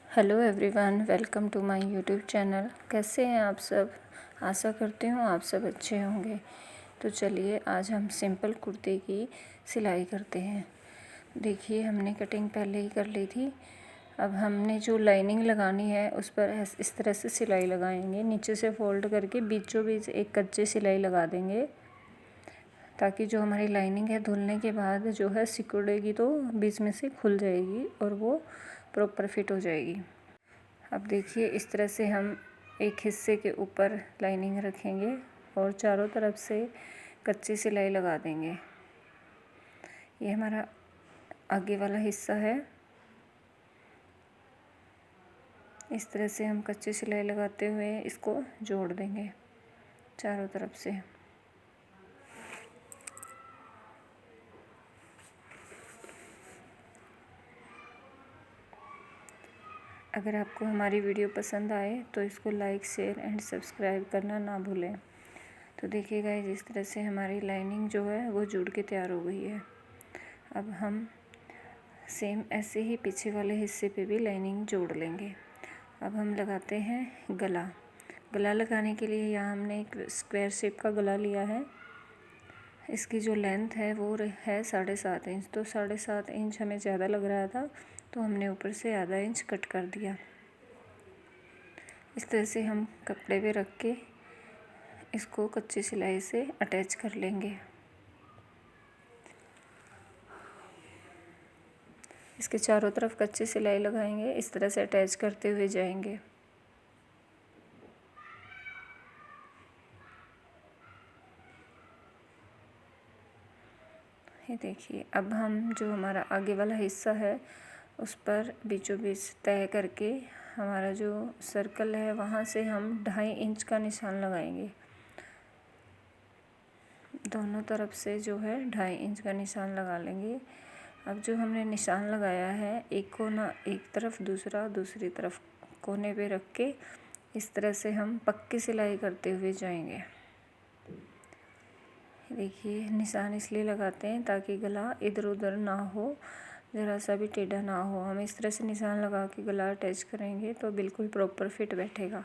Hello everyone, welcome to my YouTube channel. कैसे हैं आप सब? आशा करती हूँ आप सब अच्छे होंगे। तो चलिए आज हम सिंपल कुर्ते की सिलाई करते हैं। देखिए हमने कटिंग पहले ही कर ली थी। अब हमने जो लाइनिंग लगानी है उस पर इस तरह से सिलाई लगाएंगे। नीचे से फोल्ड करके बीचों बीच एक कच्ची सिलाई लगा देंगे, ताकि जो हमारी लाइनिंग है धुलने के बाद जो है सिकुड़ेगी तो बीच में से खुल जाएगी और वो प्रॉपर फिट हो जाएगी। अब देखिए इस तरह से हम एक हिस्से के ऊपर लाइनिंग रखेंगे और चारों तरफ से कच्ची सिलाई लगा देंगे। ये हमारा आगे वाला हिस्सा है। इस तरह से हम कच्ची सिलाई लगाते हुए इसको जोड़ देंगे चारों तरफ से। अगर आपको हमारी वीडियो पसंद आए तो इसको लाइक, शेयर एंड सब्सक्राइब करना ना भूलें। तो देखिए गाइस, इस तरह से हमारी लाइनिंग जो है वो जुड़ के तैयार हो गई है। अब हम सेम ऐसे ही पीछे वाले हिस्से पे भी लाइनिंग जोड़ लेंगे। अब हम लगाते हैं गला। गला लगाने के लिए यहाँ हमने एक स्क्वायर शेप का गला लिया है। इसकी जो लेंथ है वो है 7.5 इंच। तो 7.5 इंच हमें ज़्यादा लग रहा था तो हमने ऊपर से आधा इंच कट कर दिया। इस तरह से हम कपड़े पे रख के इसको कच्ची सिलाई से अटैच कर लेंगे। इसके चारों तरफ कच्ची सिलाई लगाएंगे, इस तरह से अटैच करते हुए जाएंगे। ये देखिए, अब हम जो हमारा आगे वाला हिस्सा है उस पर बीचों बीच तय करके हमारा जो सर्कल है वहाँ से हम 2.5 इंच का निशान लगाएंगे। दोनों तरफ से जो है 2.5 इंच का निशान लगा लेंगे। अब जो हमने निशान लगाया है, एक कोना एक तरफ, दूसरी तरफ कोने पे रख के इस तरह से हम पक्की सिलाई करते हुए जाएंगे। देखिए निशान इसलिए लगाते हैं ताकि गला इधर उधर ना हो, ज़रा सा भी टेढ़ा ना हो। हम इस तरह से निशान लगा के गला अटैच करेंगे तो बिल्कुल प्रॉपर फिट बैठेगा।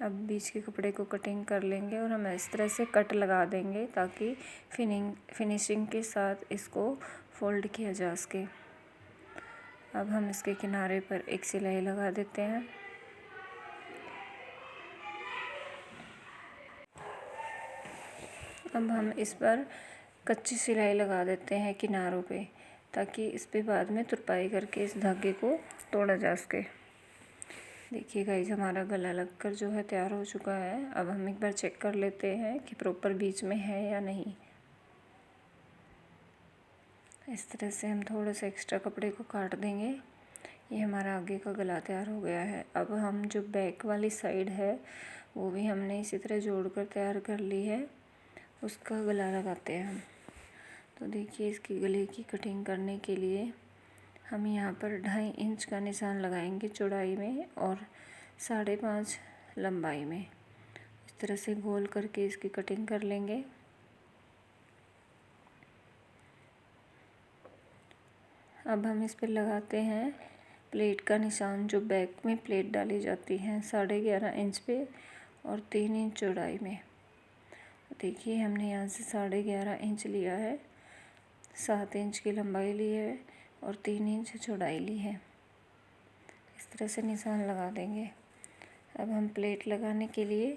अब बीच के कपड़े को कटिंग कर लेंगे और हम इस तरह से कट लगा देंगे ताकि फिनिशिंग के साथ इसको फोल्ड किया जा सके। अब हम इसके किनारे पर एक सिलाई लगा देते हैं। अब हम इस पर कच्ची सिलाई लगा देते हैं किनारों पे, ताकि इस पे बाद में तुरपाई करके इस धागे को तोड़ा जा सके। देखिए गाइस, हमारा गला लगकर जो है तैयार हो चुका है। अब हम एक बार चेक कर लेते हैं कि प्रॉपर बीच में है या नहीं। इस तरह से हम थोड़ा सा एक्स्ट्रा कपड़े को काट देंगे। ये हमारा आगे का गला तैयार हो गया है। अब हम जो बैक वाली साइड है वो भी हमने इसी तरह जोड़कर तैयार कर ली है। उसका गला लगाते हैं हम। तो देखिए, इसकी गले की कटिंग करने के लिए हम यहाँ पर 2.5 इंच का निशान लगाएंगे चौड़ाई में और 5.5 लंबाई में। इस तरह से गोल करके इसकी कटिंग कर लेंगे। अब हम इस पर लगाते हैं प्लेट का निशान, जो बैक में प्लेट डाली जाती है 11.5 इंच पे और 3 इंच चौड़ाई में। देखिए हमने यहाँ से 11.5 इंच लिया है, 7 इंच की लंबाई ली है और 3 इंच चौड़ाई ली है। इस तरह से निशान लगा देंगे। अब हम प्लेट लगाने के लिए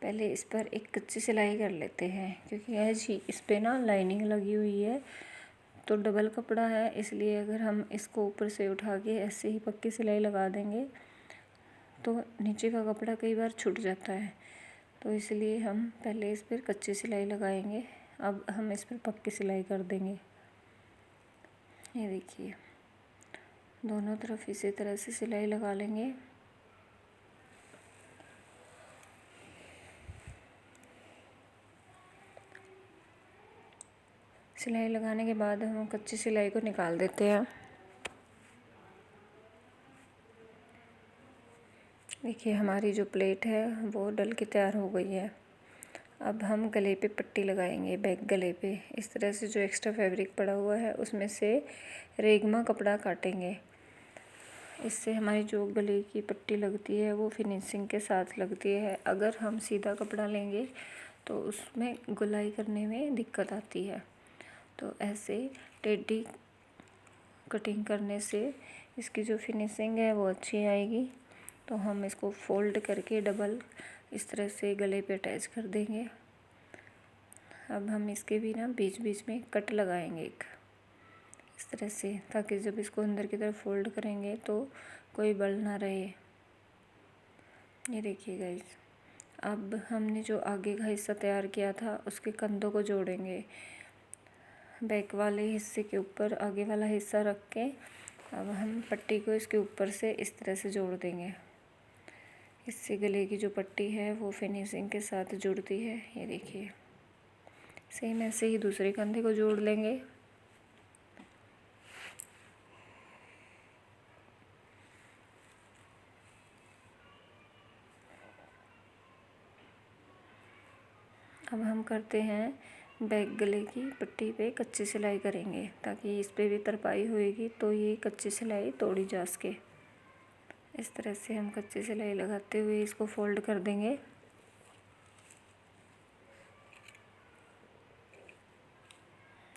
पहले इस पर एक कच्ची सिलाई कर लेते हैं, क्योंकि ऐसी इस पर ना लाइनिंग लगी हुई है तो डबल कपड़ा है, इसलिए अगर हम इसको ऊपर से उठा के ऐसे ही पक्की सिलाई लगा देंगे तो नीचे का कपड़ा कई बार छूट जाता है। तो इसलिए हम पहले इस पर कच्ची सिलाई लगाएंगे। अब हम इस पर पक्की सिलाई कर देंगे। ये देखिए, दोनों तरफ इसी तरह से सिलाई लगा लेंगे। सिलाई लगाने के बाद हम कच्ची सिलाई को निकाल देते हैं। देखिए हमारी जो प्लेट है वो डल के तैयार हो गई है। अब हम गले पे पट्टी लगाएंगे, बैक गले पे। इस तरह से जो एक्स्ट्रा फैब्रिक पड़ा हुआ है उसमें से रेगमा कपड़ा काटेंगे। इससे हमारी जो गले की पट्टी लगती है वो फिनिशिंग के साथ लगती है। अगर हम सीधा कपड़ा लेंगे तो उसमें गोलाई करने में दिक्कत आती है। तो ऐसे टेढ़ी कटिंग करने से इसकी जो फिनिशिंग है वो अच्छी आएगी। तो हम इसको फोल्ड करके डबल इस तरह से गले पे अटैच कर देंगे। अब हम इसके भी ना बीच बीच में कट लगाएंगे एक इस तरह से, ताकि जब इसको अंदर की तरफ फोल्ड करेंगे तो कोई बल ना रहे। ये देखिए गाइस, अब हमने जो आगे का हिस्सा तैयार किया था उसके कंधों को जोड़ेंगे। बैक वाले हिस्से के ऊपर आगे वाला हिस्सा रख के अब हम पट्टी को इसके ऊपर से इस तरह से जोड़ देंगे। इससे गले की जो पट्टी है वो फिनिशिंग के साथ जुड़ती है। ये देखिए, सेम ऐसे ही दूसरे कंधे को जोड़ लेंगे। अब हम करते हैं बैक गले की पट्टी पे कच्ची सिलाई करेंगे, ताकि इस पे भी तरपाई होएगी तो ये कच्ची सिलाई तोड़ी जा सके। इस तरह से हम कच्ची सिलाई लगाते हुए इसको फोल्ड कर देंगे।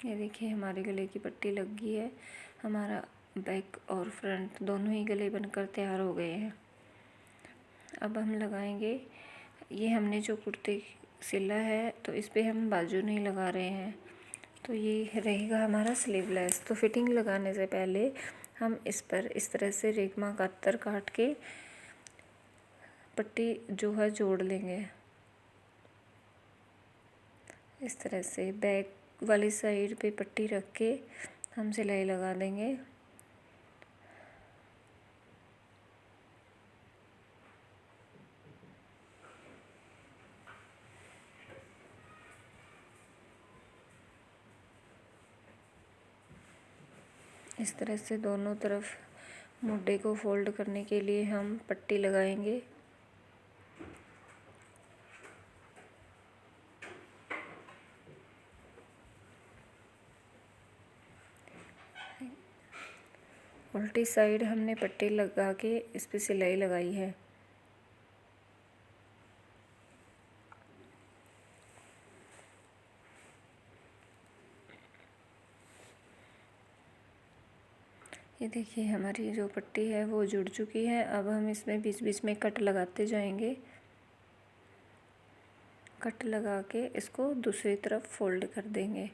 ये देखिए, हमारे गले की पट्टी लग गई है। हमारा बैक और फ्रंट दोनों ही गले बनकर तैयार हो गए हैं। अब हम लगाएंगे, ये हमने जो कुर्ते सिला है तो इस पे हम बाजू नहीं लगा रहे हैं, तो ये रहेगा हमारा स्लीवलेस। तो फिटिंग लगाने से पहले हम इस पर इस तरह से रेगमा का अस्तर काट के पट्टी जो है जोड़ लेंगे। इस तरह से बैक वाली साइड पे पट्टी रख के हम सिलाई लगा देंगे। इस तरह से दोनों तरफ मुड्ढे को फोल्ड करने के लिए हम पट्टी लगाएंगे। उल्टी साइड हमने पट्टी लगा के इस पे सिलाई लगाई है। ये देखिए, हमारी जो पट्टी है वो जुड़ चुकी है। अब हम इसमें बीच बीच में कट लगाते जाएंगे। कट लगा के इसको दूसरी तरफ फोल्ड कर देंगे।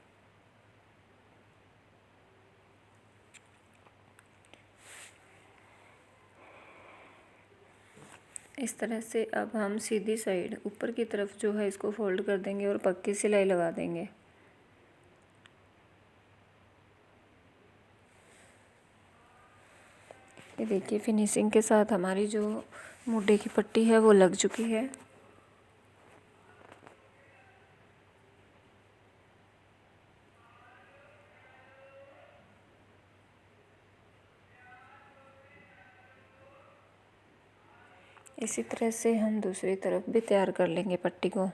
इस तरह से अब हम सीधी साइड ऊपर की तरफ जो है इसको फोल्ड कर देंगे और पक्की सिलाई लगा देंगे। ये देखिए, फिनिशिंग के साथ हमारी जो मुड्ढे की पट्टी है वो लग चुकी है। इसी तरह से हम दूसरी तरफ भी तैयार कर लेंगे पट्टी को।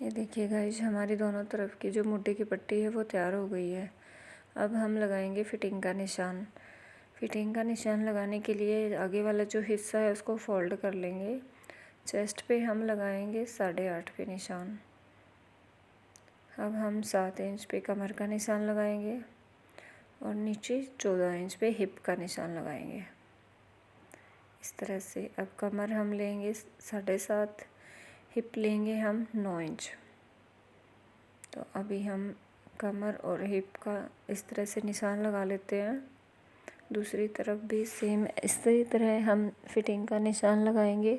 ये देखिए गाइस, हमारी दोनों तरफ की जो मुड्ढे की पट्टी है वो तैयार हो गई है। अब हम लगाएंगे फिटिंग का निशान। फिटिंग का निशान लगाने के लिए आगे वाला जो हिस्सा है उसको फोल्ड कर लेंगे। चेस्ट पे हम लगाएंगे 8.5 पे निशान। अब हम 7 इंच पे कमर का निशान लगाएंगे और नीचे 14 इंच पे हिप का निशान लगाएंगे। इस तरह से अब कमर हम लेंगे 7.5, हिप लेंगे हम 9 इंच। तो अभी हम कमर और हिप का इस तरह से निशान लगा लेते हैं। दूसरी तरफ भी सेम इसी तरह हम फिटिंग का निशान लगाएंगे।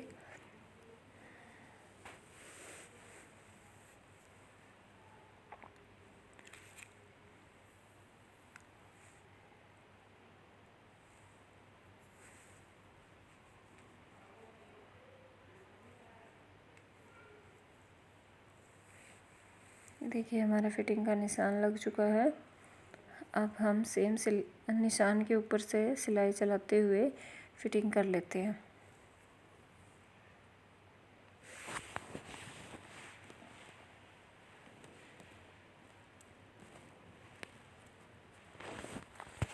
देखिए हमारा फिटिंग का निशान लग चुका है। अब हम सेम निशान के ऊपर से सिलाई चलाते हुए फिटिंग कर लेते हैं।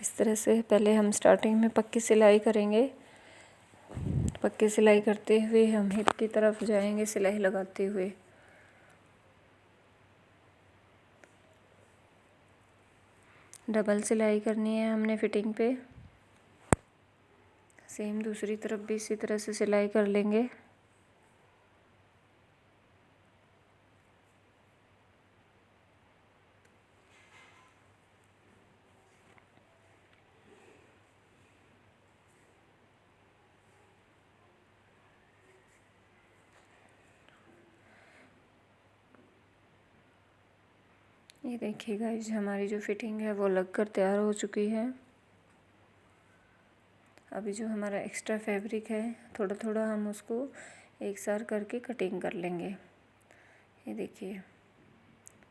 इस तरह से पहले हम स्टार्टिंग में पक्की सिलाई करेंगे। पक्की सिलाई करते हुए हम हिप की तरफ जाएंगे सिलाई लगाते हुए। डबल सिलाई करनी है हमने फिटिंग पे। सेम दूसरी तरफ भी इसी तरह से सिलाई कर लेंगे। ये देखिए गाइस, हमारी जो फिटिंग है वो लग कर तैयार हो चुकी है। अभी जो हमारा एक्स्ट्रा फैब्रिक है थोड़ा थोड़ा हम उसको एक साथ करके कटिंग कर लेंगे। ये देखिए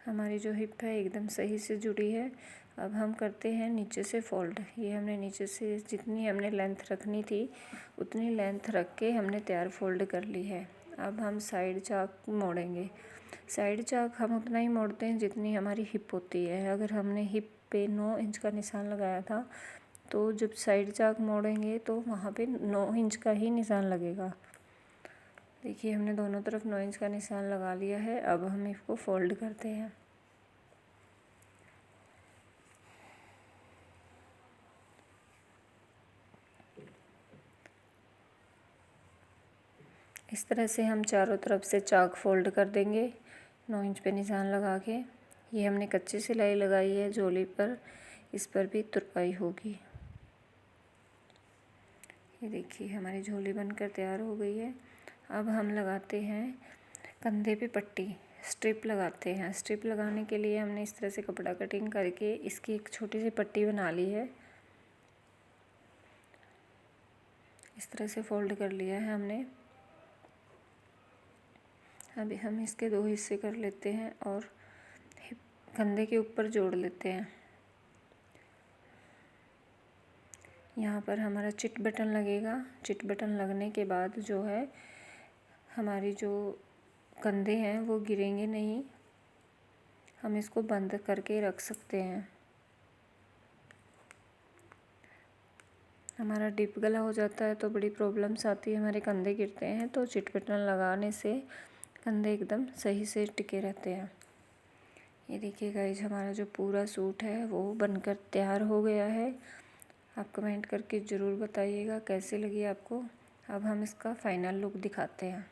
हमारी जो हिप है एकदम सही से जुड़ी है। अब हम करते हैं नीचे से फोल्ड। ये हमने नीचे से जितनी हमने लेंथ रखनी थी उतनी लेंथ रख के हमने तैयार फोल्ड कर ली है। अब हम साइड चाक मोड़ेंगे। साइड चाक हम उतना ही मोड़ते हैं जितनी हमारी हिप होती है। अगर हमने हिप पे 9 इंच का निशान लगाया था तो जब साइड चाक मोड़ेंगे तो वहाँ पे 9 इंच का ही निशान लगेगा। देखिए हमने दोनों तरफ 9 इंच का निशान लगा लिया है। अब हम इसको फोल्ड करते हैं। इस तरह से हम चारों तरफ से चाक फोल्ड कर देंगे 9 इंच पे निशान लगा के। ये हमने कच्ची सिलाई लगाई है झोली पर, इस पर भी तुरपाई होगी। ये देखिए हमारी झोली बनकर तैयार हो गई है। अब हम लगाते हैं कंधे पे पट्टी, स्ट्रिप लगाते हैं। स्ट्रिप लगाने के लिए हमने इस तरह से कपड़ा कटिंग करके इसकी एक छोटी सी पट्टी बना ली है। इस तरह से फोल्ड कर लिया है हमने। अभी हम इसके 2 हिस्से कर लेते हैं और कंधे के ऊपर जोड़ लेते हैं। यहाँ पर हमारा चिट बटन लगेगा। चिट बटन लगने के बाद जो है हमारी जो कंधे हैं वो गिरेंगे नहीं। हम इसको बंद करके रख सकते हैं। हमारा डिप गला हो जाता है तो बड़ी प्रॉब्लम्स आती है, हमारे कंधे गिरते हैं। तो चिट बटन लगाने से कंधे एकदम सही से टिके रहते हैं। ये देखिए गाइस, हमारा जो पूरा सूट है वो बनकर तैयार हो गया है। आप कमेंट करके ज़रूर बताइएगा कैसी लगी आपको। अब हम इसका फाइनल लुक दिखाते हैं।